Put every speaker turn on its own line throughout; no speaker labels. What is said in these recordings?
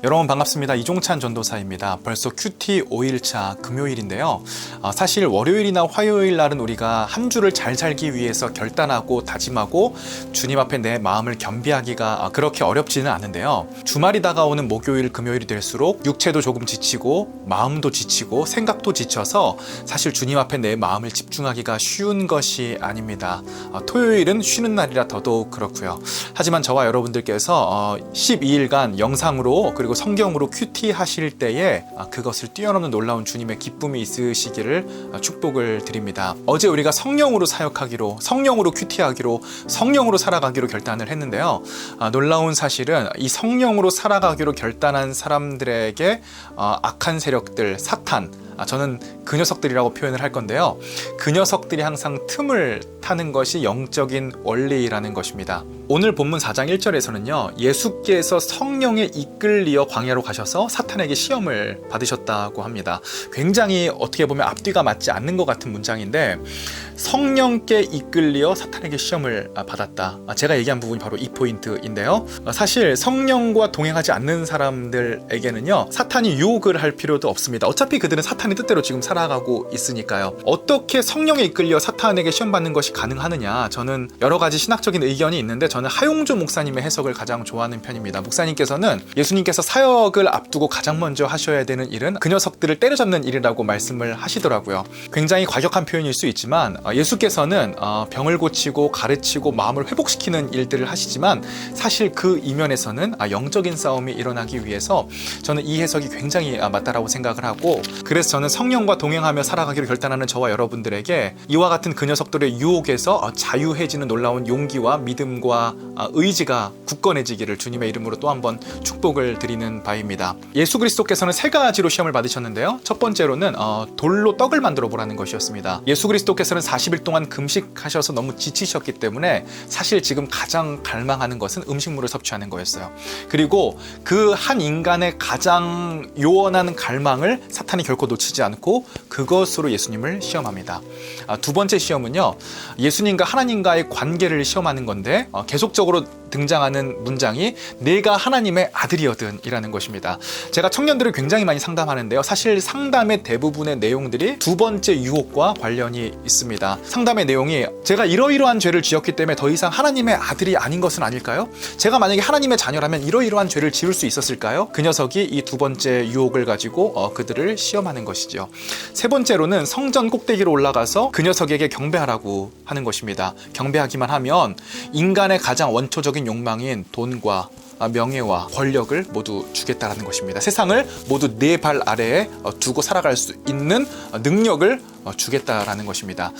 여러분 반갑습니다. 이종찬 전도사입니다. 벌써 큐티 5일차 금요일인데요. 사실 월요일이나 화요일 날은 우리가 한 주를 잘 살기 위해서 결단하고 다짐하고 주님 앞에 내 마음을 겸비하기가 그렇게 어렵지는 않은데요. 주말이 다가오는 목요일, 금요일이 될수록 육체도 조금 지치고 마음도 지치고 생각도 지쳐서 사실 주님 앞에 내 마음을 집중하기가 쉬운 것이 아닙니다. 토요일은 쉬는 날이라 더더욱 그렇고요. 하지만 저와 여러분들께서 12일간 영상으로 그리고 성경으로 큐티 하실 때에 그것을 뛰어넘는 놀라운 주님의 기쁨이 있으시기를 축복을 드립니다. 어제 우리가 성령으로 사역하기로, 성령으로 큐티하기로, 성령으로 살아가기로 결단을 했는데요. 놀라운 사실은 이 성령으로 살아가기로 결단한 사람들에게 악한 세력들, 사탄, 저는 그 녀석들이라고 표현을 할 건데요. 그 녀석들이 항상 틈을 타는 것이 영적인 원리라는 것입니다. 오늘 본문 4장 1절에서는요. 예수께서 성령에 이끌리어 광야로 가셔서 사탄에게 시험을 받으셨다고 합니다. 굉장히 어떻게 보면 앞뒤가 맞지 않는 것 같은 문장인데 성령께 이끌리어 사탄에게 시험을 받았다. 제가 얘기한 부분이 바로 이 포인트인데요. 사실 성령과 동행하지 않는 사람들에게는요. 사탄이 유혹을 할 필요도 없습니다. 어차피 그들은 사탄의 뜻대로 지금 살아가고 있으니까요. 어떻게 성령에 이끌려 사탄에게 시험받는 것이 가능하느냐. 저는 여러 가지 신학적인 의견이 있는데 저는 하용조 목사님의 해석을 가장 좋아하는 편입니다. 목사님께서는 예수님께서 사역을 앞두고 가장 먼저 하셔야 되는 일은 그 녀석들을 때려잡는 일이라고 말씀을 하시더라고요. 굉장히 과격한 표현일 수 있지만 예수께서는 병을 고치고 가르치고 마음을 회복시키는 일들을 하시지만 사실 그 이면에서는 영적인 싸움이 일어나기 위해서 저는 이 해석이 굉장히 맞다라고 생각을 하고 그래서 저는 성령과 동행하며 살아가기로 결단하는 저와 여러분들에게 이와 같은 그 녀석들의 유혹에서 자유해지는 놀라운 용기와 믿음과 의지가 굳건해지기를 주님의 이름으로 또 한번 축복을 드리는 바입니다. 예수 그리스도께서는 세 가지로 시험을 받으셨는데요. 첫 번째로는 돌로 떡을 만들어 보라는 것이었습니다. 예수 그리스도께서는 40일 동안 금식하셔서 너무 지치셨기 때문에 사실 지금 가장 갈망하는 것은 음식물을 섭취하는 거였어요. 그리고 그 한 인간의 가장 요원한 갈망을 사탄이 결코 놓치지 않고 그것으로 예수님을 시험합니다. 두 번째 시험은요. 예수님과 하나님과의 관계를 시험하는 건데 계속적으로 등장하는 문장이 내가 하나님의 아들이거든 이라는 것입니다. 제가 청년들을 굉장히 많이 상담하는데요. 사실 상담의 대부분의 내용들이 두 번째 유혹과 관련이 있습니다. 상담의 내용이 제가 이러이러한 죄를 지었기 때문에 더 이상 하나님의 아들이 아닌 것은 아닐까요? 제가 만약에 하나님의 자녀라면 이러이러한 죄를 지을 수 있었을까요? 그 녀석이 이 두 번째 유혹을 가지고 그들을 시험하는 것이죠. 세 번째로는 성전 꼭대기로 올라가서 그 녀석에게 경배하라고 하는 것입니다. 경배하기만 하면 인간의 가장 원초적인 욕망인 돈과 명예와 권력을 모두 주겠다라는 것입니다. 세상을 모두 내 발 아래에 두고 살아갈 수 있는 능력을 주겠다라는 것입니다.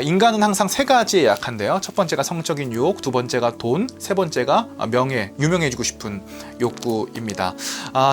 인간은 항상 세 가지에 약한데요. 첫 번째가 성적인 유혹, 두 번째가 돈, 세 번째가 명예, 유명해지고 싶은 욕구입니다.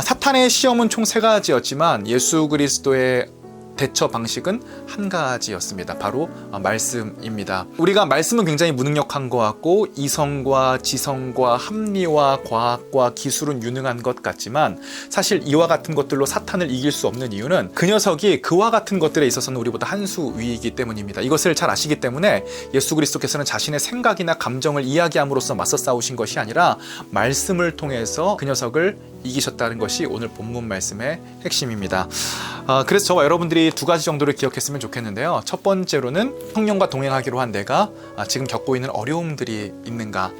사탄의 시험은 총 세 가지였지만 예수 그리스도의 대처 방식은 한 가지였습니다. 바로 말씀입니다. 우리가 말씀은 굉장히 무능력한 것 같고 이성과 지성과 합리와 과학과 기술은 유능한 것 같지만 사실 이와 같은 것들로 사탄을 이길 수 없는 이유는 그 녀석이 그와 같은 것들에 있어서는 우리보다 한 수 위이기 때문입니다. 이것을 잘 아시기 때문에 예수 그리스도께서는 자신의 생각이나 감정을 이야기함으로써 맞서 싸우신 것이 아니라 말씀을 통해서 그 녀석을 이기셨다는 것이 오늘 본문 말씀의 핵심입니다. 그래서 저와 여러분들이 두 가지 정도를 기억했으면 좋겠는데요. 첫 번째로는 성령과 동행하기로 한 내가 지금 겪고 있는 어려움들이 있는가.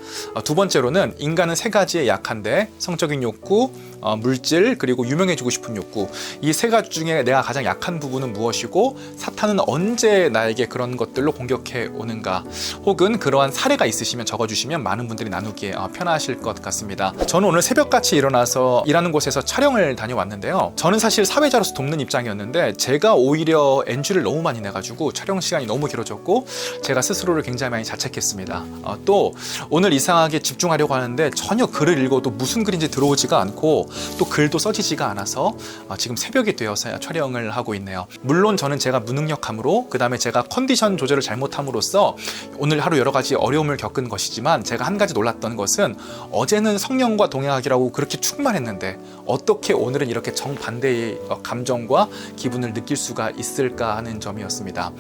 두 번째로는 인간은 세 가지에 약한데 성적인 욕구, 물질, 그리고 유명해지고 싶은 욕구. 이 세 가지 중에 내가 가장 약한 부분은 무엇이고 사탄은 언제 나에게 그런 것들로 공격해 오는가. 혹은 그러한 사례가 있으시면 적어주시면 많은 분들이 나누기에 편하실 것 같습니다. 저는 오늘 새벽같이 일어나서 일하는 곳에서 촬영을 다녀왔는데요. 저는 사실 사회자로서 돕는 입장이었는데 제가 오히려 NG를 너무 많이 내가지고 촬영 시간이 너무 길어졌고 제가 스스로를 굉장히 많이 자책했습니다. 또 오늘 이상하게 집중하려고 하는데 전혀 글을 읽어도 무슨 글인지 들어오지가 않고 또 글도 써지지가 않아서 지금 새벽이 되어서야 촬영을 하고 있네요. 물론 저는 제가 무능력함으로 그 다음에 제가 컨디션 조절을 잘못함으로써 오늘 하루 여러 가지 어려움을 겪은 것이지만 제가 한 가지 놀랐던 것은 어제는 성령과 동행하기라고 그렇게 충만했는데 어떻게 오늘은 이렇게 정반대의 감정과 기분을 느낄 수 수가 있을까 하는 점이었습니다.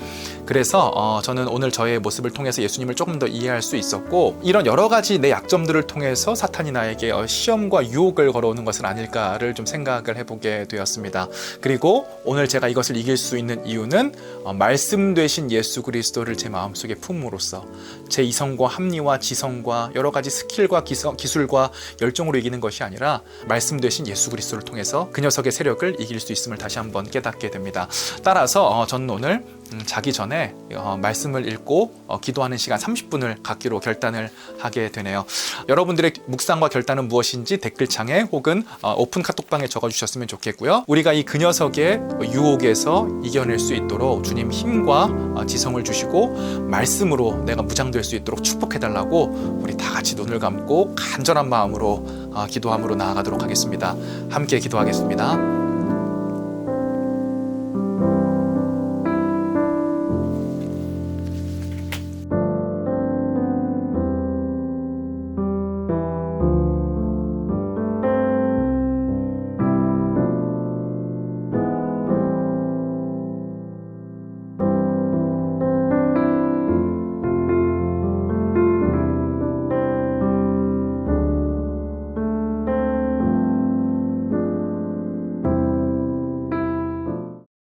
그래서 저는 오늘 저의 모습을 통해서 예수님을 조금 더 이해할 수 있었고, 이런 여러 가지 내 약점들을 통해서 사탄이 나에게 시험과 유혹을 걸어오는 것은 아닐까를 좀 생각을 해보게 되었습니다. 그리고 오늘 제가 이것을 이길 수 있는 이유는 말씀 되신 예수 그리스도를 제 마음속에 품음으로써 제 이성과 합리와 지성과 여러 가지 스킬과 기술과 열정으로 이기는 것이 아니라 말씀 되신 예수 그리스도를 통해서 그 녀석의 세력을 이길 수 있음을 다시 한번 깨닫게 됩니다. 따라서 저는 오늘 자기 전에 말씀을 읽고 기도하는 시간 30분을 갖기로 결단을 하게 되네요. 여러분들의 묵상과 결단은 무엇인지 댓글창에 혹은 오픈 카톡방에 적어주셨으면 좋겠고요. 우리가 이 그 녀석의 유혹에서 이겨낼 수 있도록 주님 힘과 지성을 주시고 말씀으로 내가 무장될 수 있도록 축복해달라고 우리 다 같이 눈을 감고 간절한 마음으로 기도함으로 나아가도록 하겠습니다. 함께 기도하겠습니다.